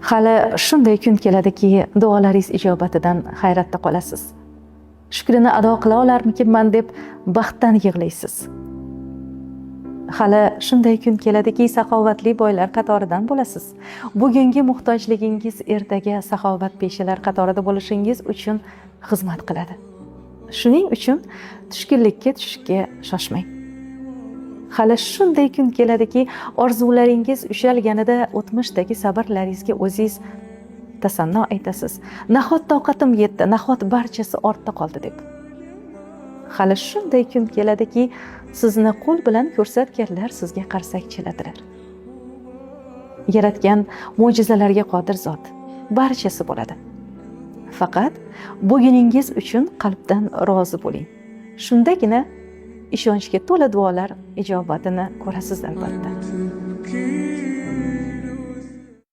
Hali shunday kun keladiki, duolaringiz ijobatidan hayratda qolasiz. Shukrini ado qila olarmikinman deb baxtdan yig'laysiz. Hali shunday kun keladiki, saxovatli boylar qatoridan bo'lasiz. Bugungi muhtojligingiz ertaga saxovatpeshalar qatorida bo'lishingiz uchun xizmat qiladi. Shuning uchun tushkunlikka tushishga shoshmang. Hali shunday kun keladiki, orzularingiz ushalganida o'tmishdagi sabrlaringizga o'zingiz tasanno aytasiz. Nahot toqatim yetdi, nahot barchasi ortda qoldi deb. Hali shunday kun keladiki, sizni qo'l bilan ko'rsatganlar sizga qarsak cheladilar. Yaratgan mo'jizalarga qodir zot. Barchasi bo'ladi. Faqat buguningiz uchun qalbdan rozi bo'ling. Shundagina ishonchga to'la duolar ijobatini ko'rasiz albatta.